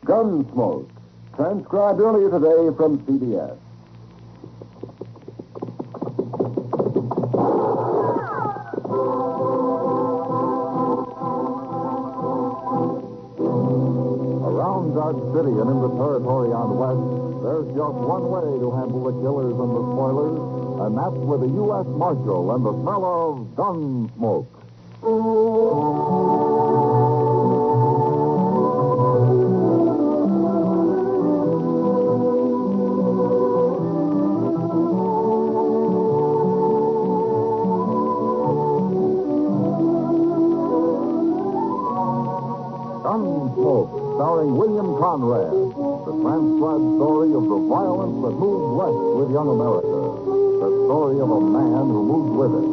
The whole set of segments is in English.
Gunsmoke, transcribed earlier today from CBS. Around Dodge City and in the territory on West, there's just one way to handle the killers and the spoilers, and that's with a U.S. Marshal and the smell of Gunsmoke. Gunsmoke, starring William Conrad, the transcribed story of the violence that moved west with young America. The story of a man who moved with it.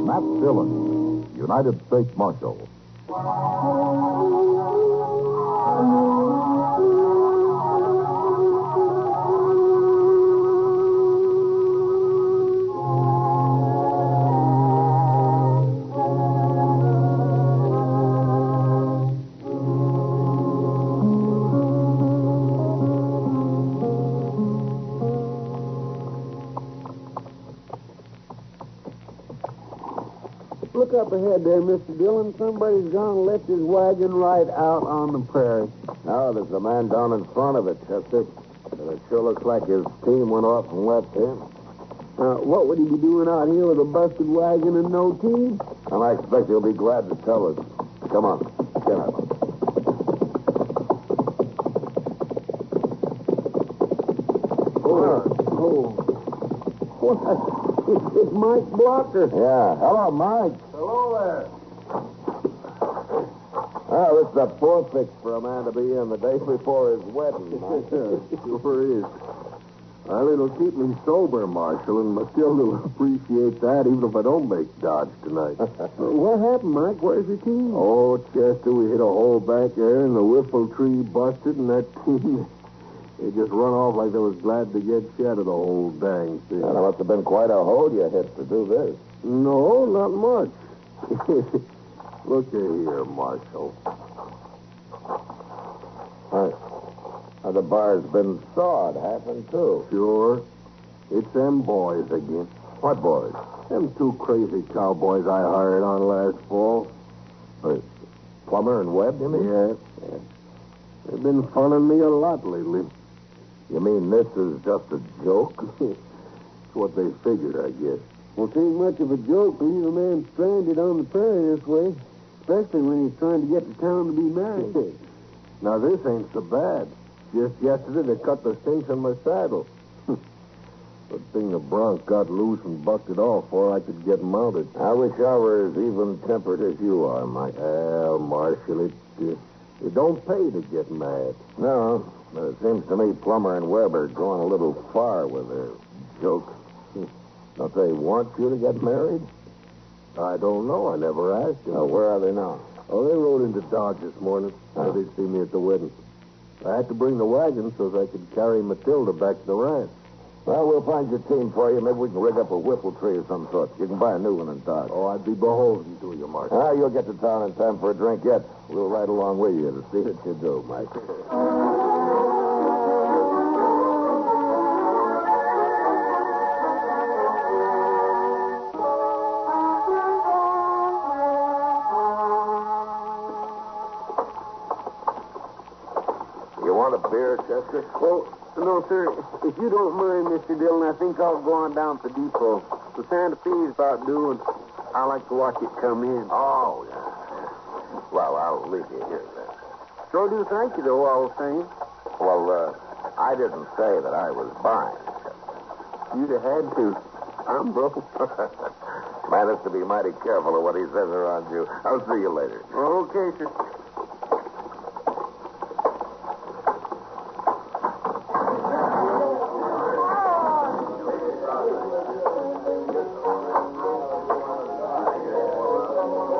Matt Dillon, United States Marshal. Look up ahead there, Mr. Dillon. Somebody's gone and left his wagon right out on the prairie. No, there's a man down in front of it, Chester. And it sure looks like his team went off and left him. What would he be doing out here with a busted wagon and no team? And I expect he'll be glad to tell us. Come on, get up. What? It's Mike Blocker. Yeah. Hello, Mike. Hello there. Well, it's a poor fix for a man to be in the day before his wedding, Mike. Sure is. Well, it'll keep me sober, Marshal, and Matilda will appreciate that even if I don't make Dodge tonight. What happened, Mike? Where's your team? Oh, Chester, we hit a hole back there, and the whiffle tree busted, and that team... They just run off like they was glad to get shed of the whole dang thing. Well, it must have been quite a hole you hit to do this. No, not much. Look here, Marshal. The bar's been sawed, happened too. Sure. It's them boys again. What boys? Them two crazy cowboys I hired on last fall. Plummer and Webb, you mean? Yeah. They've been funning me a lot lately. You mean this is just a joke? It's what they figured, I guess. Well, it ain't much of a joke to leave a man stranded on the prairie this way, especially when he's trying to get to town to be married. Now, this ain't so bad. Just yesterday, they cut the cinch on my saddle. Good thing the bronc got loose and bucked off before I could get mounted. I wish I were as even-tempered as you are, Mike. Well, Marshal, it don't pay to get mad. No, but it seems to me Plummer and Webb are going a little far with their joke. Don't they want you to get married? I don't know. I never asked them. Oh, where are they now? Oh, they rode into Dodge this morning. Oh. They'd see me at the wedding. I had to bring the wagon so that I could carry Matilda back to the ranch. Well, we'll find your team for you. Maybe we can rig up a whiffle tree of some sort. You can buy a new one in Dodge. Oh, I'd be beholden to you, Marshal. You'll get to town in time for a drink yet. We'll ride along with you to see what you do, Mike. You want a beer, Chester? Oh, no, sir. If you don't mind, Mr. Dillon, I think I'll go on down to the depot. The Santa Fe's about due, and I like to watch it come in. Oh, yeah. Well, I'll leave you here then. Sure do thank you, though, all the same. Well, I didn't say that I was buying. You'd have had to. I'm broke. Man has to be mighty careful of what he says around you. I'll see you later. Okay, sir.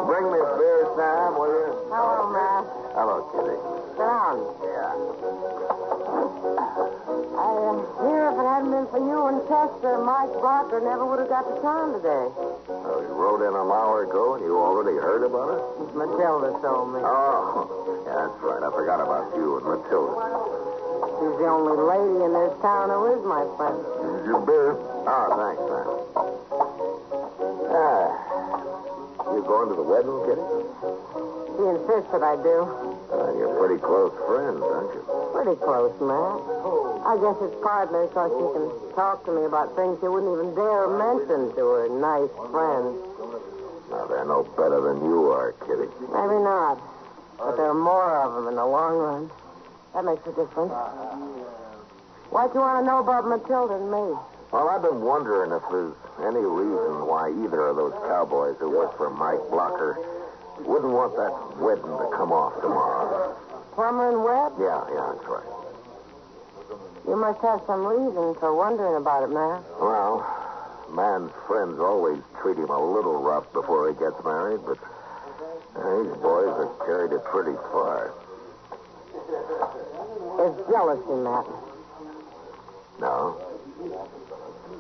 Bring me a beer, Sam, will you? Hello, Matt. Hello, Kitty. Sit down. Yeah. Here, if it hadn't been for you and Chester, Mike Blocker never would have got to town today. He rode in an hour ago, and you already heard about it? Matilda told me. Oh. Yeah, that's right. I forgot about you and Matilda. She's the only lady in this town who is my friend. Here's your beer. Oh, thanks, man. You going to the wedding, Kitty? She insists that I do. You're pretty close friends, aren't you? Pretty close, Matt. I guess it's partly so she can talk to me about things she wouldn't even dare mention to her nice friends. Now, they're no better than you are, Kitty. Maybe not. But there are more of them in the long run. That makes a difference. Why'd you want to know about Matilda and me? Well, I've been wondering if there's any reason why either of those cowboys who work for Mike Blocker wouldn't want that wedding to come off tomorrow. Plummer and Webb? Yeah, that's right. You must have some reason for wondering about it, Matt. Well, man's friends always treat him a little rough before he gets married, but these boys have carried it pretty far. It's jealousy, Matt. No?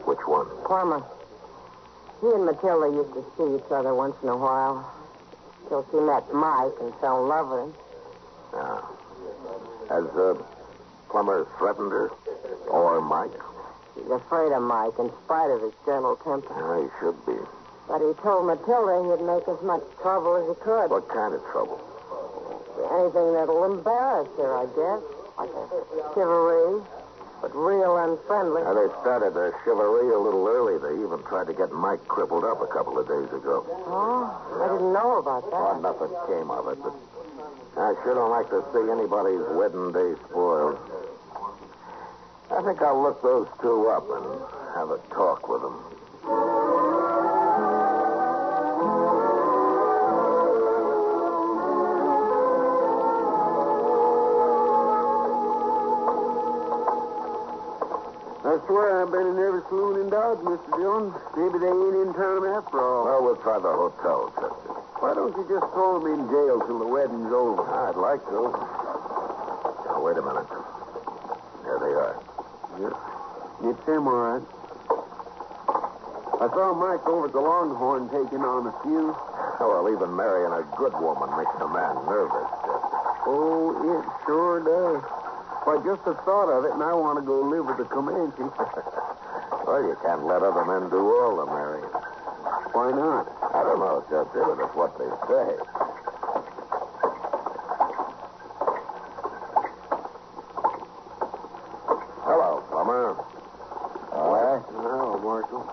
Which one? Plummer. He and Matilda used to see each other once in a while. Till she met Mike and fell in love with him. Yeah. Has Plummer threatened her? Or Mike? He's afraid of Mike in spite of his gentle temper. Yeah, he should be. But he told Matilda he'd make as much trouble as he could. What kind of trouble? Anything that'll embarrass her, I guess. Like a chivalry, but real unfriendly. Now, they started their chivalry a little early. They even tried to get Mike crippled up a couple of days ago. Oh, I didn't know about that. Well, nothing came of it, but I sure don't like to see anybody's wedding day spoiled. I think I'll look those two up and have a talk with them. I swear I've been in every saloon in Dodge, Mr. Dillon. Maybe they ain't in town after all. Well, we'll try the hotel, Chester. Why don't you just throw them in jail till the wedding's over? I'd like to. Now, wait a minute. There they are. Yep. It's them, all right. I saw Mike over at the Longhorn taking on a few. Well, even marrying a good woman makes a man nervous, Chester. Oh, it sure does. Why, just the thought of it, and I want to go live with the Comanche. Well, you can't let other men do all the marrying. Why not? I don't know, Chester, but it's what they say. Hello, Plummer. Hello, Marshal.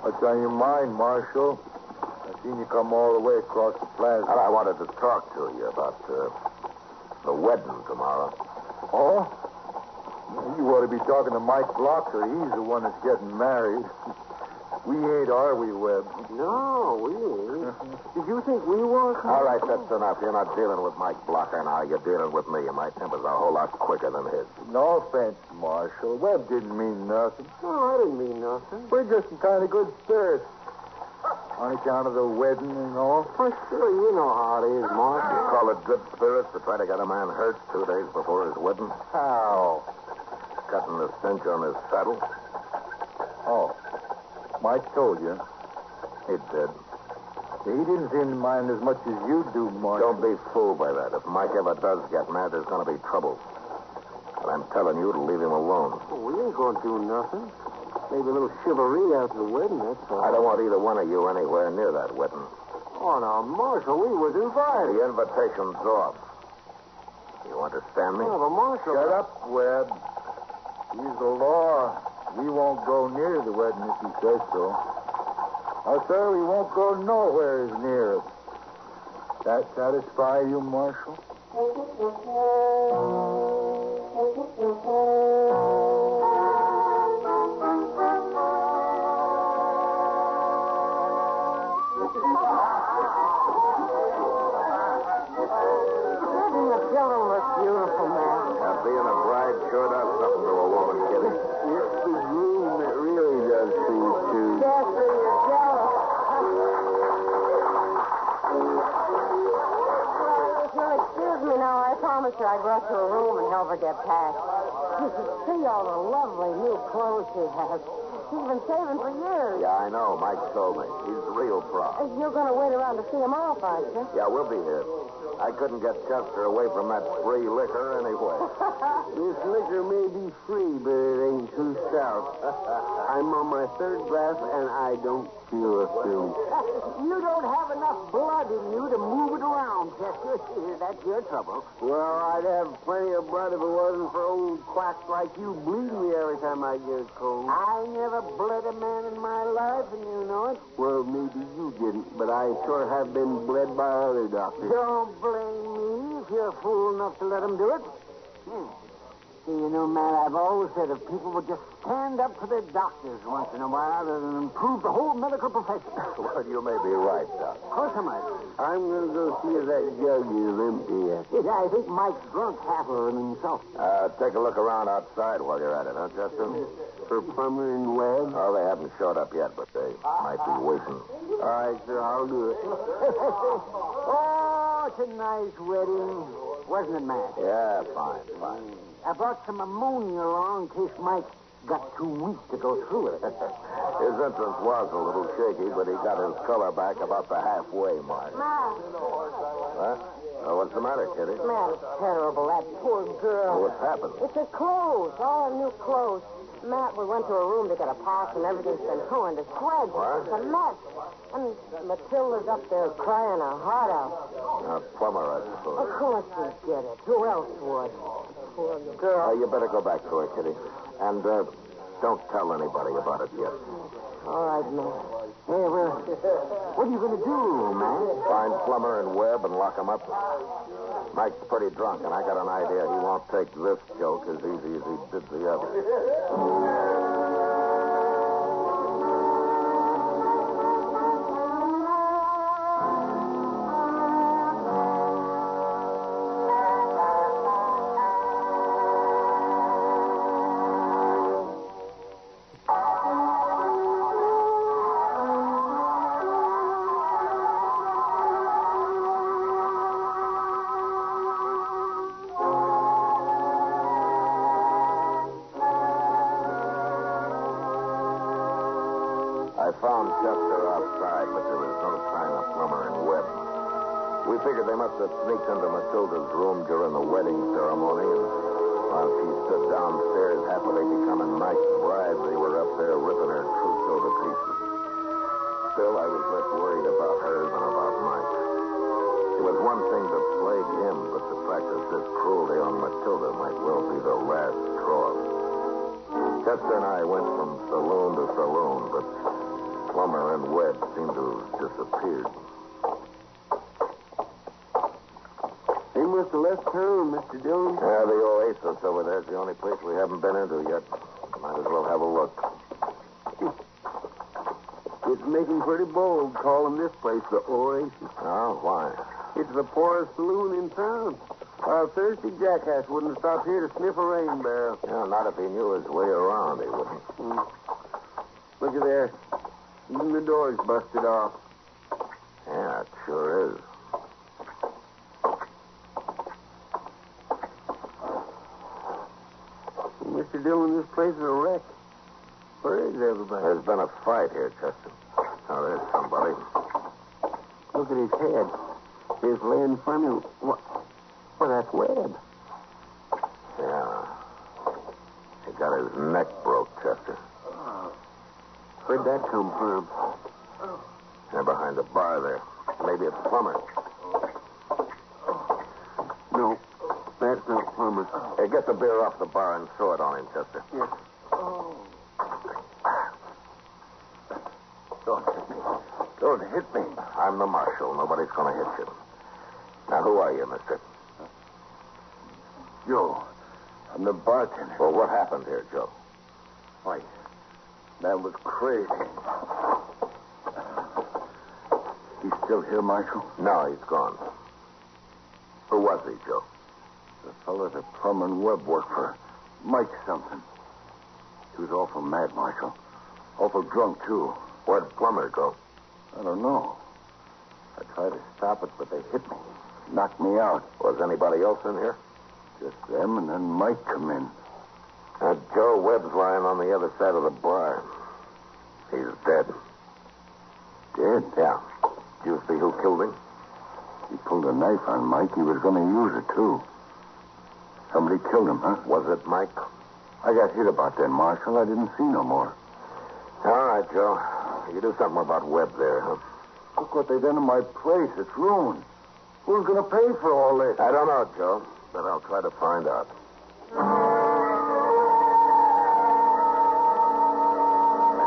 What's on your mind, Marshal? I seen you come all the way across the plaza. Well, I wanted to talk to you about the wedding tomorrow. Oh? You ought to be talking to Mike Blocker. He's the one that's getting married. We ain't, are we, Webb? No, we ain't. Did you think we were? All right, that's enough. You're not dealing with Mike Blocker now. You're dealing with me, and my temper's a whole lot quicker than his. No offense, Marshal. Webb didn't mean nothing. No, I didn't mean nothing. We're just in kind of good spirits. On account of the wedding and all. For sure, you know how it is, Marshal. You call it good spirits to try to get a man hurt 2 days before his wedding? How? Cutting the cinch on his saddle? Oh. Mike told you. He did. He didn't seem to mind as much as you do, Marshal. Don't be fooled by that. If Mike ever does get mad, there's going to be trouble. And I'm telling you to leave him alone. Oh, we ain't going to do nothing. Maybe a little chivalry after the wedding, that's all. I don't want either one of you anywhere near that wedding. Oh, now, Marshal, we was invited. The invitation's off. You understand me? Oh, but Marshal... Shut up, Webb. He's the law. We won't go near the wedding if he says so. Oh, sir, we won't go nowhere near it. That satisfy you, Marshal? Beautiful, man. Being a bride sure does something to a woman, Kitty. It's the groom that really does things, too. Chester, you're jealous. If you'll excuse me now, I promised her I'd rush to her room and help her get packed. You should see all the lovely new clothes she has. She's been saving for years. Yeah, I know. Mike told me. He's real proud. You're going to wait around to see him off, aren't you? Yeah, we'll be here. I couldn't get Chester away from that free liquor anyway. This liquor may be free, but it ain't too stout. I'm on my third glass, and I don't feel a thing. You don't have enough blood in you to move it around, Chester. That's your trouble. Well, I'd have plenty of blood if it wasn't for old quacks like you bleeding me every time I get a cold. I never bled a man in my life, and you know it. Well, maybe you didn't, but I sure have been bled by other doctors. Don't blame me if you're fool enough to let him do it. See, you know, Matt, I've always said if people would just stand up to their doctors once in a while, it'll improve the whole medical profession. Well, you may be right, Doc. Of course I might. I'm going to go see if that jug is empty yet. Yeah, I think Mike's drunk half of it himself. Take a look around outside while you're at it, huh, Chester? For Plummer and Webb? Oh, they haven't showed up yet, but they might be waiting. All right, sir, I'll do it. Oh, it's a nice wedding. Wasn't it, Matt? Yeah, fine. I brought some ammonia along in case Mike got too weak to go through it. His entrance was a little shaky, but he got his color back about the halfway mark. Matt. Huh? Oh, what's the matter, Kitty? Matt, it's terrible. That poor girl. What's happened? It's her clothes. All her new clothes. Matt, we went to her room to get a pass, and everything's been torn to shreds. What? It's a mess. And Matilda's up there crying her heart out. Plumber, I suppose. Of course we did it. Who else would? Poor girl. You better go back to her, Kitty. And don't tell anybody about it yet. All right, Matt. Hey, well, what are you going to do, man? Find Plummer and Webb and lock them up. Mike's pretty drunk, and I got an idea he won't take this joke as easy as he did the other. I found Chester outside, but there was no sign of Plummer and Webb. We figured they must have sneaked into Matilda's room during the wedding ceremony, and while she stood downstairs happily becoming Mike's bride, they were up there ripping her trousseau to pieces. Still, I was less worried about her than about Mike. It was one thing to plague him, but to practice this cruelty on Matilda might well be the last straw. Chester and I went from saloon to saloon, but Plummer and Webb seemed to have disappeared. They must have left town, Mr. Dillon. Yeah, the Oasis over there's the only place we haven't been into yet. Might as well have a look. It's making pretty bold calling this place the Oasis. Oh, why? It's the poorest saloon in town. A thirsty jackass wouldn't have stopped here to sniff a rain barrel. Yeah, not if he knew his way around, he wouldn't. Look at there. Even the door's busted off. Yeah, it sure is. Mr. Dillon, this place is a wreck. Where is everybody? There's been a fight here, Chester. Oh, there's somebody. Look at his head. He's laying funny. What? Well, that's Webb. Yeah. He got his neck broke, Chester. Where'd that come from? They're behind the bar there. Maybe it's Plummer. No, that's not Plummer. Hey, get the beer off the bar and throw it on him, Chester. Yes. Don't hit me. I'm the marshal. Nobody's going to hit you. Now, who are you, mister? Joe, I'm the bartender. Well, what happened here, Joe? Why, that was crazy. He's still here, Marshal? No, he's gone. Who was he, Joe? The fellow that Plummer and Webb worked for. Mike something. He was awful mad, Marshal. Awful drunk, too. Where'd Plummer go? I don't know. I tried to stop it, but they hit me. Knocked me out. Was anybody else in here? Just them, and then Mike come in. Joe Webb's lying on the other side of the bar. He's dead. Dead? Yeah. Did you see who killed him? He pulled a knife on Mike. He was going to use it, too. Somebody killed him, huh? Was it Mike? I got hit about that, Marshal. I didn't see no more. All right, Joe. You do something about Webb there, huh? Look what they done to my place. It's ruined. Who's going to pay for all this? I don't know, Joe, but I'll try to find out. I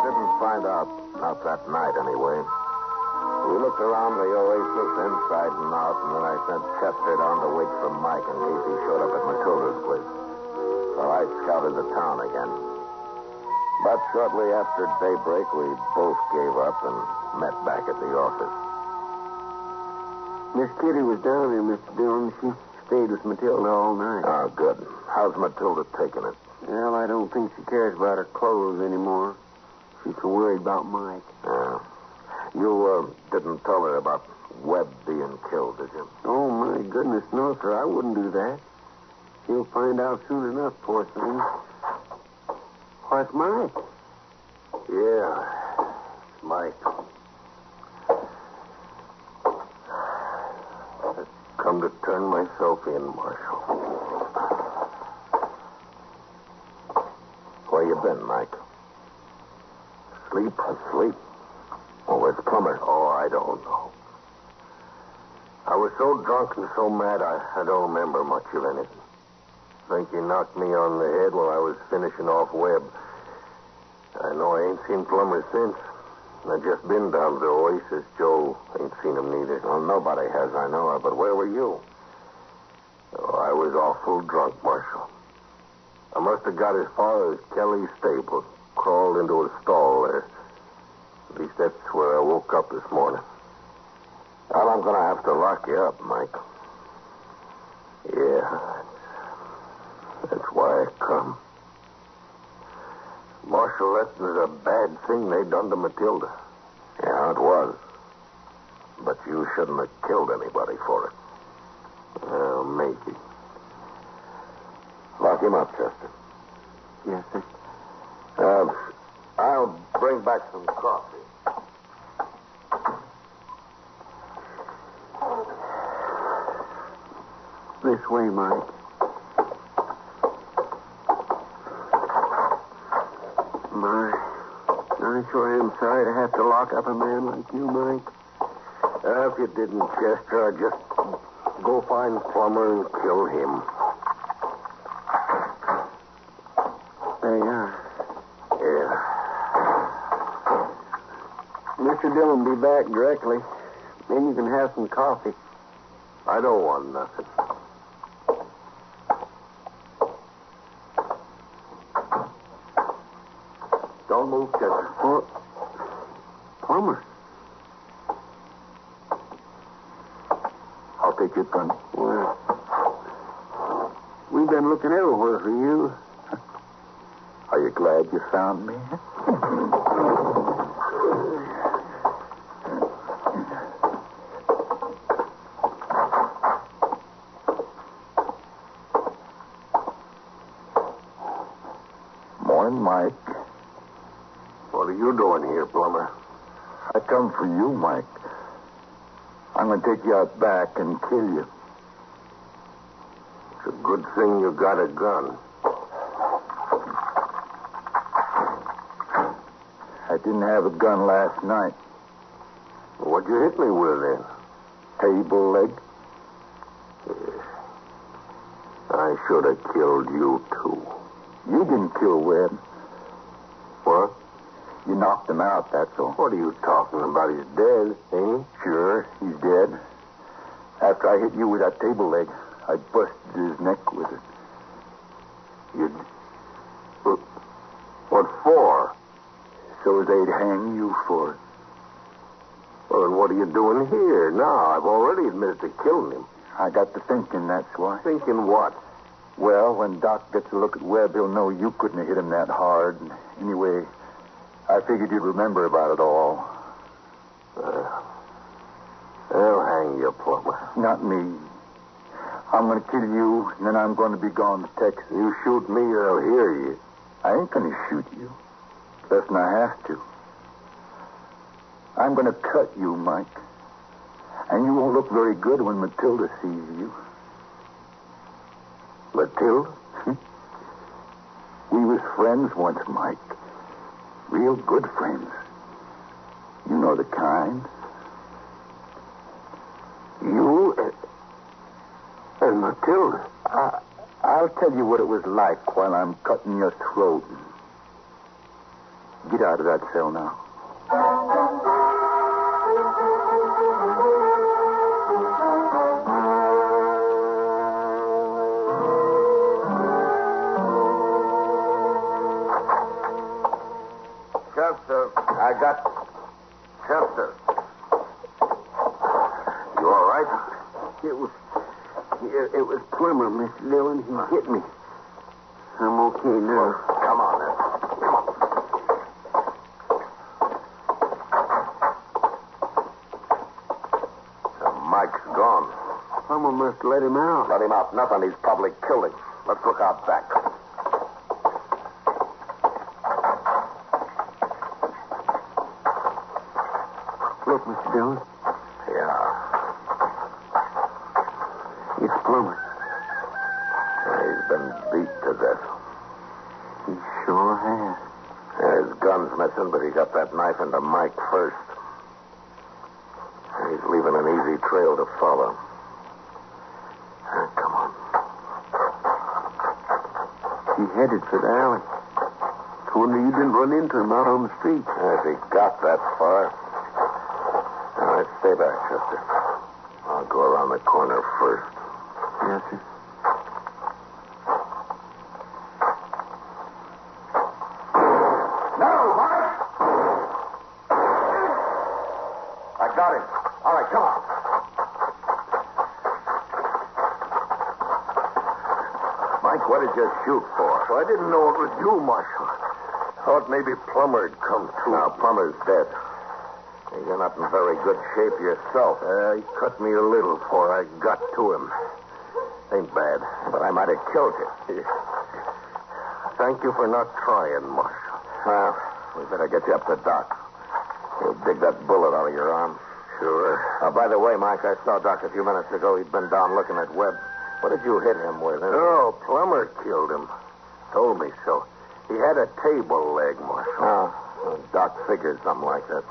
didn't find out, not that night anyway. We looked around the oasis inside and out, and then I sent Chester down to wait for Mike in case he showed up at Matilda's place. So I scouted the town again. But shortly after daybreak, we both gave up and met back at the office. Miss Kitty was down here, Mr. Dillon. She stayed with Matilda all night. Oh, good. How's Matilda taking it? Well, I don't think she cares about her clothes anymore. She's so worried about Mike. Yeah. You didn't tell her about Webb being killed, did you? Oh, my goodness, no, sir. I wouldn't do that. She'll find out soon enough, poor thing. What's Mike? Yeah, Mike. I've come to turn myself in, Marshal. Where you been, Mike? Asleep? Oh, where's Plummer? Oh, I don't know. I was so drunk and so mad, I don't remember much of anything. I think he knocked me on the head while I was finishing off Webb. I know I ain't seen Plummer since. I just been down to the oasis. Joe ain't seen him neither. Well, nobody has, I know of, but where were you? Oh, I was awful drunk, Marshal. I must have got as far as Kelly's stable, crawled into a stall there. At least that's where I woke up this morning. Well, I'm going to have to lock you up, Mike. Yeah, that's why I come. Marshal, that was a bad thing they done to Matilda. Yeah, it was. But you shouldn't have killed anybody for it. Well, maybe. Lock him up, Chester. Yes, sir. I'll bring back some coffee. This way, Mike. I sure am sorry to have to lock up a man like you, Mike. If you didn't, Chester, I'd just go find Plummer and kill him. There you are. Yeah. Mr. Dillon will be back directly. Then you can have some coffee. I don't want nothing. Don't move, Chester. Well, Plummer. I'll take your gun. Well, we've been looking everywhere for you. Are you glad you found me? Morning, Mike. What are you doing here, Plummer? I come for you, Mike. I'm going to take you out back and kill you. It's a good thing you got a gun. I didn't have a gun last night. What'd you hit me with then? Table leg. Yeah. I should have killed you, too. You didn't kill Webb. What? You knocked him out, that's all. What are you talking about? He's dead, ain't he? Sure, he's dead. After I hit you with that table leg, I busted his neck with it. What for? So they'd hang you for it. Well, then what are you doing here now? I've already admitted to killing him. I got to thinking, that's why. Thinking what? Well, when Doc gets a look at Webb, he'll know you couldn't have hit him that hard. Anyway, I figured you'd remember about it all. They'll hang you, Plummer. Not me. I'm going to kill you, and then I'm going to be gone to Texas. You shoot me, they'll hear you. I ain't going to shoot you. Less'n I have to. I'm going to cut you, Mike. And you won't look very good when Matilda sees you. Matilda? We was friends once, Mike. Real good friends. You know the kind. You and Matilda? I'll tell you what it was like while I'm cutting your throat. Get out of that cell now. Chester, I got Chester. You all right? It was Plummer, Miss Dillon. He hit me. I'm okay now. Come on, then. Come on. Mike's gone. Plummer must let him out. Let him out. Nothing. He's probably killed him. Let's look out back. Look, Mr. Dillon. Yeah. It's Plummer. He's been beat to death. He sure has. His gun's missing, but he got that knife into Mike first. He's leaving an easy trail to follow. Come on. He headed for the alley. I wonder you didn't run into him out on the street. If he got that far. All right, stay back, Chester. I'll go around the corner first. Yes, sir. No, Mike! I got him. All right, come on. Mike, what did you shoot for? I didn't know it was you, Marshal. Thought maybe Plummer had come through. Now, Plummer's dead. You're not in very good shape yourself. He cut me a little before I got to him. Ain't bad. But I might have killed you. Thank you for not trying, Marshal. Well, we better get you up to Doc. He'll dig that bullet out of your arm. Sure. By the way, Mike, I saw Doc a few minutes ago. He'd been down looking at Webb. What did you hit him with? Oh, Plummer killed him. Told me so. He had a table leg, Marshal. Doc figured something like that.